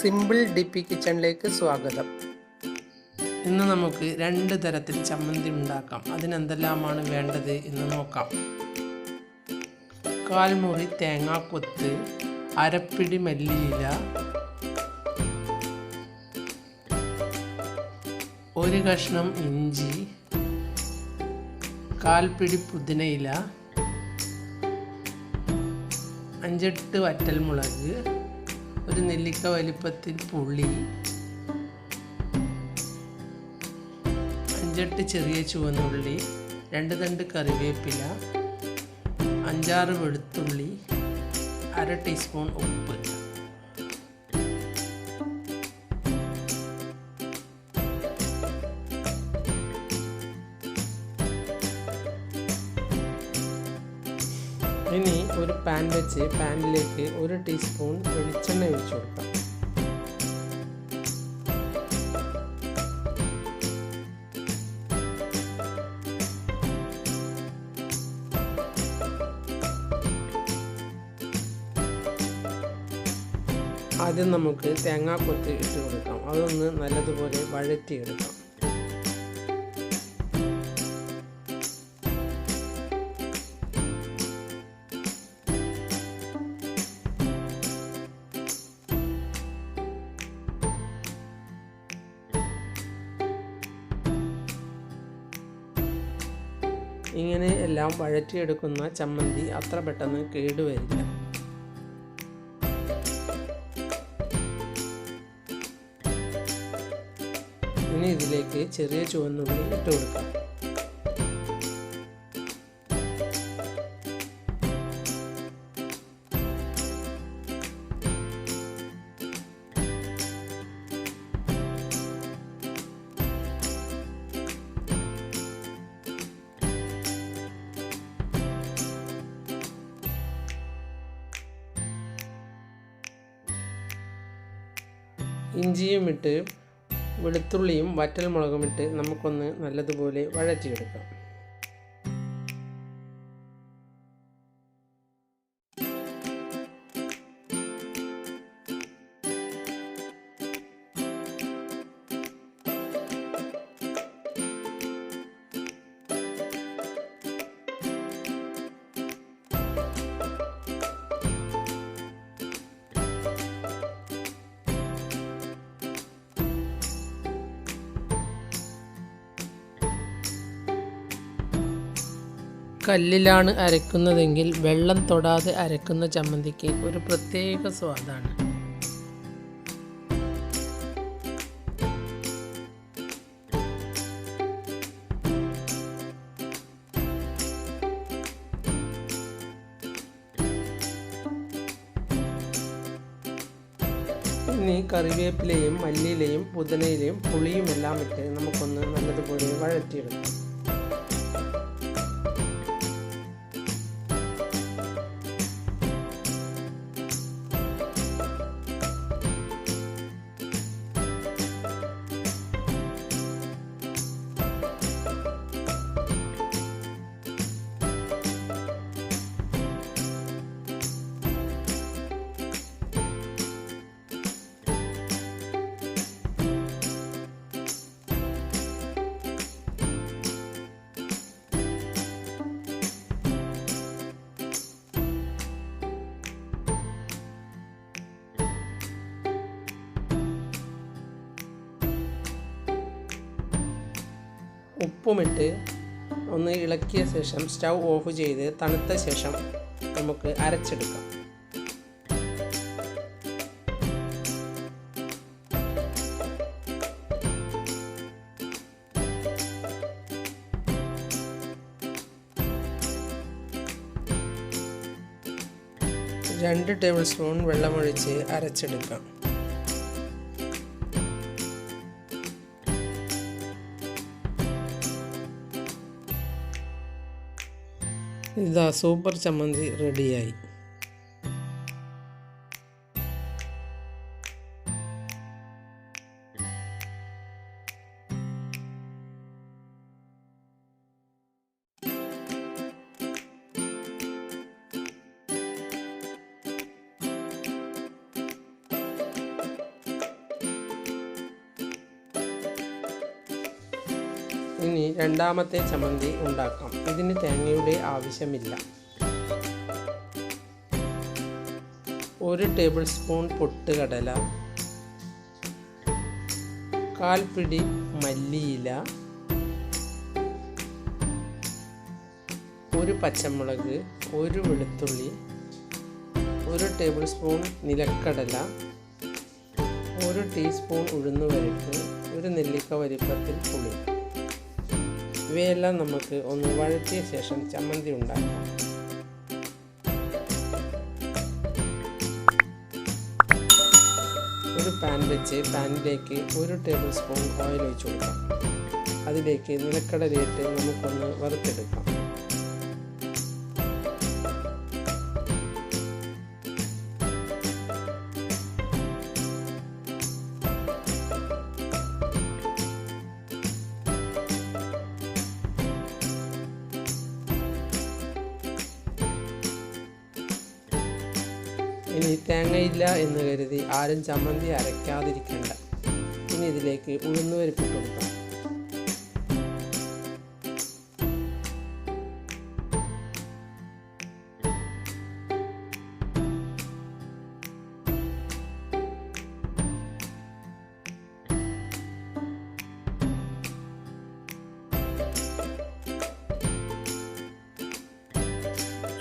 Simple ഡിപ്പി കിച്ചണിലേക്ക് സ്വാഗതം. ഇന്ന് നമുക്ക് 2 തരത്തിൽ ചമ്മന്തി ഉണ്ടാക്കാം. അതിനെന്തെല്ലാമാണ് വേണ്ടത് എന്ന് നോക്കാം. 1/4 മുറി തേങ്ങാക്കൊത്ത്, അരപ്പിടി മല്ലിയില, 1 കഷ്ണം ഇഞ്ചി, 1/4 പിടി പുതിനയില, 5-8 വറ്റൽമുളക്, 1 നെല്ലിക്ക വലിപ്പത്തിൽ പുളി, 5-8 ചെറിയ ചുവന്നുള്ളി, 2 തണ്ട് കറിവേപ്പില, 5-6 വെളുത്തുള്ളി, 1/2 ടീസ്പൂൺ ഉപ്പ്. ഇനി ഒരു പാൻ വെച്ച് പാനിലേക്ക് 1 ടീസ്പൂൺ വെളിച്ചെണ്ണ ഒഴിച്ചു കൊടുക്കാം. ആദ്യം നമുക്ക് തേങ്ങാക്കൊത്ത് ഇട്ട് കൊടുക്കാം. അതൊന്ന് നല്ലതുപോലെ വഴറ്റിയെടുക്കാം. ഇങ്ങനെ എല്ലാം വഴറ്റിയെടുക്കുന്ന ചമ്മന്തി അത്ര പെട്ടെന്ന് കേടുവരില്ല. ഇനി ഇതിലേക്ക് ചെറിയ ചുവന്നുള്ളി ഇട്ട് കൊടുക്കാം. ഇഞ്ചിയും ഇട്ട് വെളുത്തുള്ളിയും വറ്റൽമുളകും ഇട്ട് നമുക്കൊന്ന് നല്ലതുപോലെ വഴറ്റിയെടുക്കാം. കല്ലിലാണ് അരക്കുന്നതെങ്കിൽ വെള്ളം തൊടാതെ അരക്കുന്ന ചമ്മന്തിക്ക് ഒരു പ്രത്യേക സ്വാദാണ്. ഇനി കറിവേപ്പിലയും മല്ലിയിലയും പുതിനയിലയും പുളിയും എല്ലാം ഇട്ട് നമുക്കൊന്ന് നല്ലതുപോലെ വഴറ്റിയെടുക്കാം. ഉപ്പുമിട്ട് ഒന്ന് ഇളക്കിയ ശേഷം സ്റ്റൗ ഓഫ് ചെയ്ത് തണുത്ത ശേഷം നമുക്ക് അരച്ചെടുക്കാം. രണ്ട് ടേബിൾ സ്പൂൺ വെള്ളമൊഴിച്ച് അരച്ചെടുക്കാം. ഇതാ സൂപ്പർ ചമ്മന്തി റെഡിയായി. ഇനി രണ്ടാമത്തെ ചമ്മന്തി ഉണ്ടാക്കാം. ഇതിന് തേങ്ങയുടെ ആവശ്യമില്ല. 1 ടേബിൾ സ്പൂൺ പൊട്ടുകടല, 1/4 പിടി മല്ലിയില, 1 പച്ചമുളക്, 1 വെളുത്തുള്ളി, 1 ടേബിൾ സ്പൂൺ നിലക്കടല, 1 ടീസ്പൂൺ ഉഴുന്നുപരിപ്പ്, 1 നെല്ലിക്ക വലിപ്പത്തിൽ പുളി. ഇവയെല്ലാം നമുക്ക് ഒന്ന് വഴറ്റിയ ശേഷം ചമ്മന്തി ഉണ്ടാക്കാം. ഒരു പാൻ വെച്ച് പാനിലേക്ക് 1 ടേബിൾ സ്പൂൺ ഓയിൽ ഒഴിച്ചു കൊടുക്കാം. അതിലേക്ക് നിലക്കടലയിട്ട് നമുക്കൊന്ന് വറുത്തെടുക്കാം. ഇനി തേങ്ങയില്ല എന്ന് കരുതി ആരും ചമ്മന്തി അരയ്ക്കാതിരിക്കണ്ട. ഇനി ഇതിലേക്ക് ഉഴുന്നുപരിപ്പ് ഇട്ട് കൊടുക്കാം.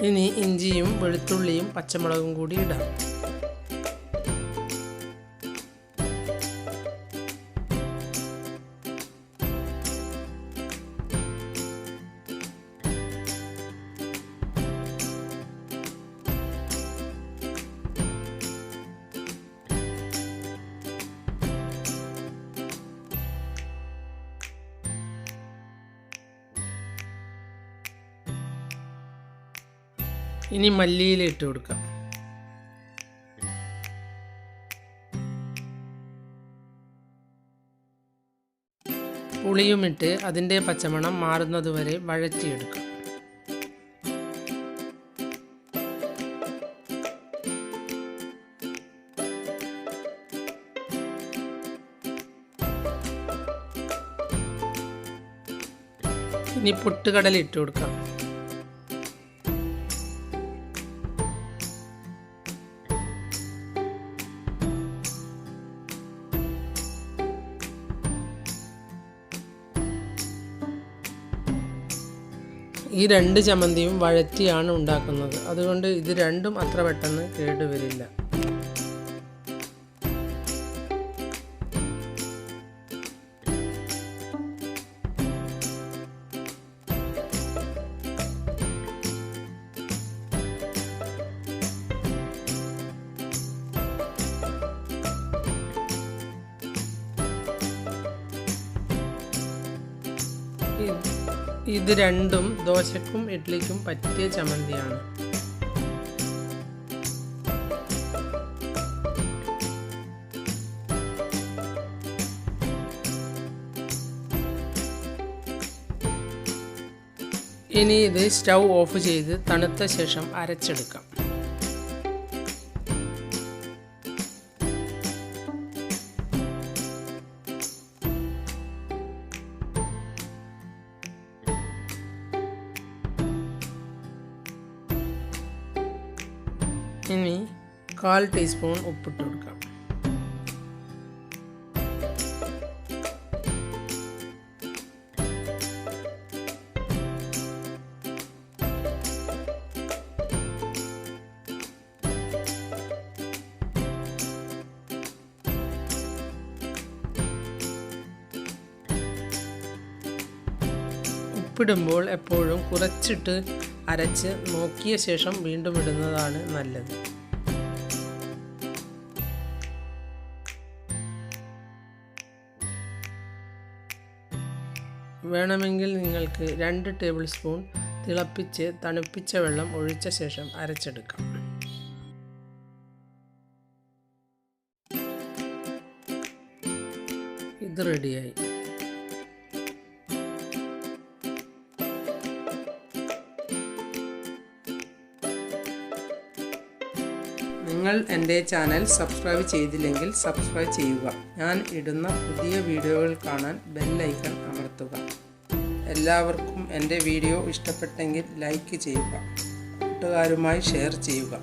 ഇനി ഇഞ്ചിയും വെളുത്തുള്ളിയും പച്ചമുളകും കൂടി ഇടാം. ഇനി മല്ലിയില ഇട്ട് കൊടുക്കാം. പുളിയുമിട്ട് അതിൻ്റെ പച്ചമണം മാറുന്നതുവരെ വഴറ്റിയെടുക്കാം. ഇനി പൊട്ടുകടല ഇട്ട് കൊടുക്കാം. ഈ 2 ചമ്മന്തിയും വഴറ്റിയാണ് ഉണ്ടാക്കുന്നത്. അതുകൊണ്ട് ഇത് രണ്ടും അത്ര പെട്ടെന്ന് കേടുവരില്ല. ഇത് രണ്ടും ദോശയ്ക്കും ഇഡ്ലിക്കും പറ്റിയ ചമ്മന്തിയാണ്. ഇനി ഇത് സ്റ്റൗ ഓഫ് ചെയ്ത് തണുത്ത ശേഷം അരച്ചെടുക്കാം. ഇനി 1/4 ടീസ്പൂൺ ഉപ്പിട്ട് കൊടുക്കാം. ഉപ്പിടുമ്പോൾ എപ്പോഴും കുറച്ചിട്ട് അരച്ച് നോക്കിയ ശേഷം വീണ്ടും ഇടുന്നതാണ് നല്ലത്. വേണമെങ്കിൽ നിങ്ങൾക്ക് 2 ടേബിൾ സ്പൂൺ തിളപ്പിച്ച് തണുപ്പിച്ച വെള്ളം ഒഴിച്ച ശേഷം അരച്ചെടുക്കാം. ഇത് റെഡിയായി. നിങ്ങൾ എൻ്റെ ചാനൽ സബ്സ്ക്രൈബ് ചെയ്തില്ലെങ്കിൽ സബ്സ്ക്രൈബ് ചെയ്യുക. ഞാൻ ഇടുന്ന പുതിയ വീഡിയോകൾ കാണാൻ ബെൽ ഐക്കൺ അമർത്തുക. എല്ലാവർക്കും എൻ്റെ വീഡിയോ ഇഷ്ടപ്പെട്ടെങ്കിൽ ലൈക്ക് ചെയ്യുക, കൂട്ടുകാരുമായി ഷെയർ ചെയ്യുക.